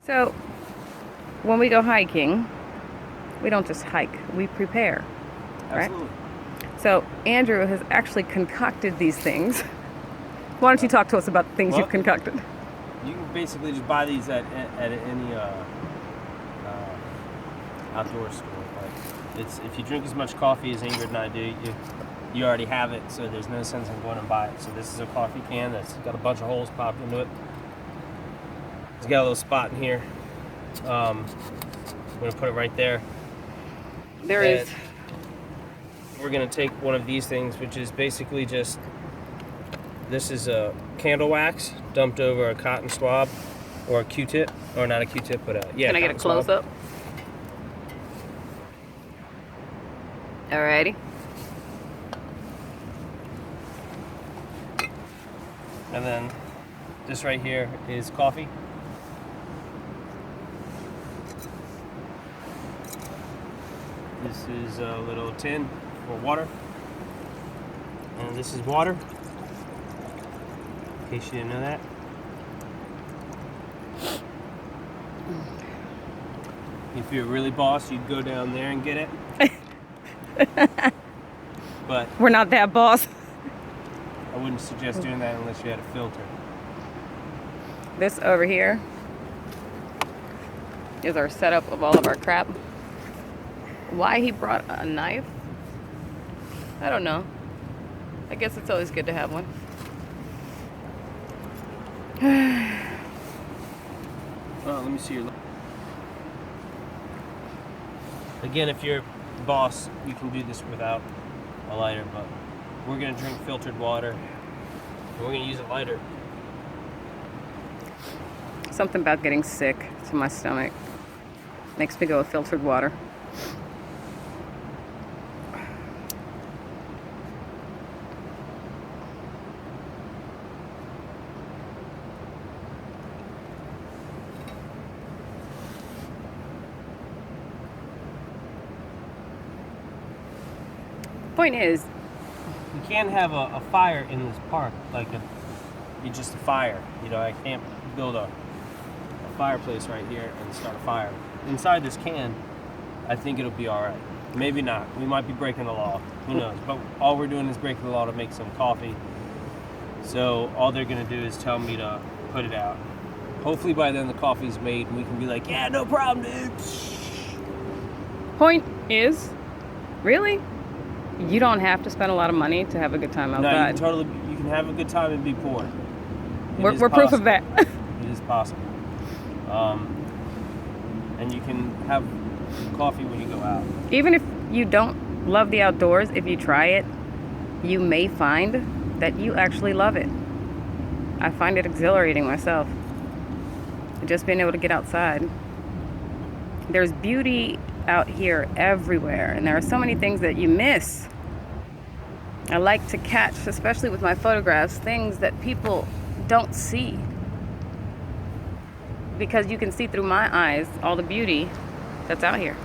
So, when we go hiking, we don't just hike, we prepare, right? Absolutely. So, Andrew has actually concocted these things. Why don't you talk to us about the things you've concocted? You can basically just buy these at any outdoor store. Like if you drink as much coffee as Ingrid and I do, you already have it, so there's no sense in going and buy it. So this is a coffee can that's got a bunch of holes popped into it. It's got a little spot in here. I'm gonna put it right there. There is. We're gonna take one of these things, which is basically just, this is a candle wax dumped over a cotton swab or a Q-tip, or not a Q-tip, but yeah. Can I get a close up? Alrighty. And then this right here is coffee. This is a little tin for water. And this is water, in case you didn't know that. If you're really boss, you'd go down there and get it. But we're not that boss. I wouldn't suggest doing that unless you had a filter. This over here is our setup of all of our crap. Why he brought a knife, I don't know. I guess it's always good to have one. Well, let me see your. Again, if you're boss, you can do this without a lighter, but we're gonna drink filtered water, and we're gonna use a lighter. Something about getting sick to my stomach makes me go with filtered water. Point is, you can't have a fire in this park, like it's just a fire. You know, I can't build a fireplace right here and start a fire. Inside this can, I think it'll be all right. Maybe not. We might be breaking the law. Who knows? But all we're doing is breaking the law to make some coffee. So all they're gonna do is tell me to put it out. Hopefully by then the coffee's made and we can be like, yeah, no problem, dude. Point is, really? You don't have to spend a lot of money to have a good time outside. No, you can have a good time and be poor. We're proof of that. It is possible. And you can have coffee when you go out. Even if you don't love the outdoors, if you try it, you may find that you actually love it. I find it exhilarating myself. Just being able to get outside. There's beauty out here everywhere, and there are so many things that you miss. I like to catch, especially with my photographs, things that people don't see, because you can see through my eyes all the beauty that's out here.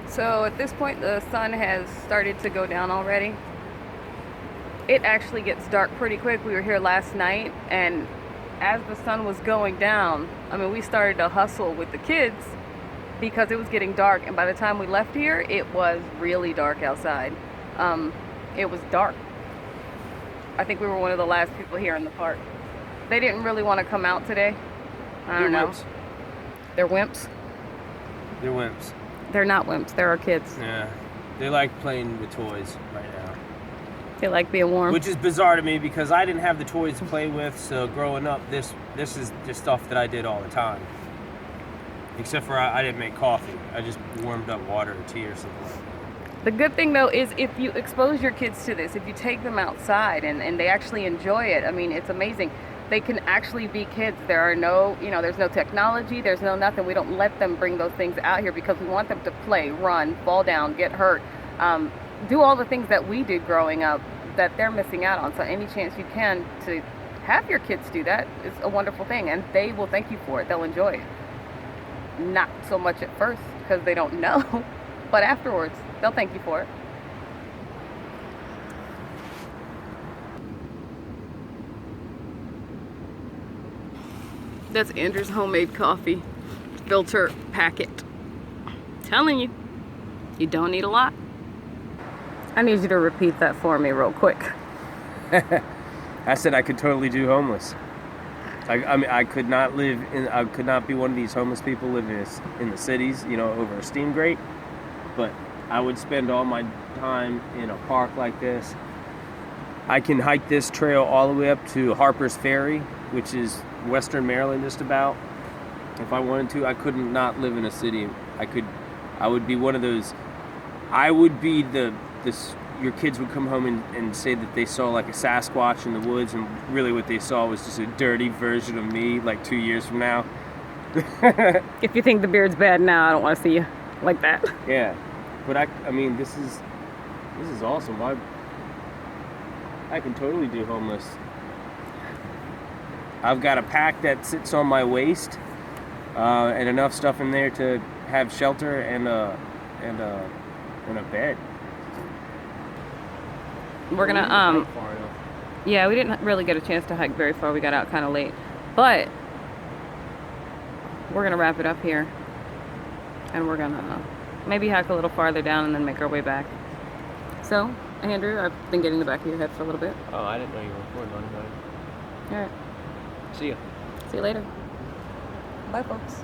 So at this point the sun has started to go down already. It actually gets dark pretty quick. We were here last night, and as the sun was going down, I mean, we started to hustle with the kids because it was getting dark, and by the time we left here, it was really dark outside. It was dark. I think we were one of the last people here in the park. They didn't really want to come out today. I don't know. Wimps. They're wimps? They're wimps. They're not wimps. They're our kids. Yeah. They like playing with toys right now. They like being warm. Which is bizarre to me because I didn't have the toys to play with, so growing up, this is just stuff that I did all the time. Except for I didn't make coffee. I just warmed up water or tea or something like that. The good thing though is if you expose your kids to this, if you take them outside and they actually enjoy it, I mean, it's amazing. They can actually be kids. There are no, there's no technology, there's no nothing. We don't let them bring those things out here because we want them to play, run, fall down, get hurt, do all the things that we did growing up that they're missing out on. So any chance you can to have your kids do that is a wonderful thing, and they will thank you for it. They'll enjoy it. Not so much at first because they don't know, but afterwards they'll thank you for it. That's Andrew's homemade coffee filter packet. Telling you, you don't need a lot. I need you to repeat that for me real quick. I said I could totally do homeless. I mean, I could not be one of these homeless people living in the cities, you know, over a steam grate. But I would spend all my time in a park like this. I can hike this trail all the way up to Harper's Ferry, which is Western Maryland just about. If I wanted to, I couldn't not live in a city. I would be one of those. I would be your kids would come home and say that they saw like a Sasquatch in the woods, and really what they saw was just a dirty version of me like 2 years from now. If you think the beard's bad now, I don't want to see you like that. Yeah, but I mean, this is awesome. I can totally do homeless. I've got a pack that sits on my waist, and enough stuff in there to have shelter and a bed. We're gonna yeah, we didn't really get a chance to hike very far. We got out kind of late, but we're gonna wrap it up here, and we're gonna maybe hike a little farther down and then make our way back. So, Andrew, I've been getting the back of your head for a little bit. Oh, I didn't know you were recording on it. All right. See ya. See you later. Bye, folks.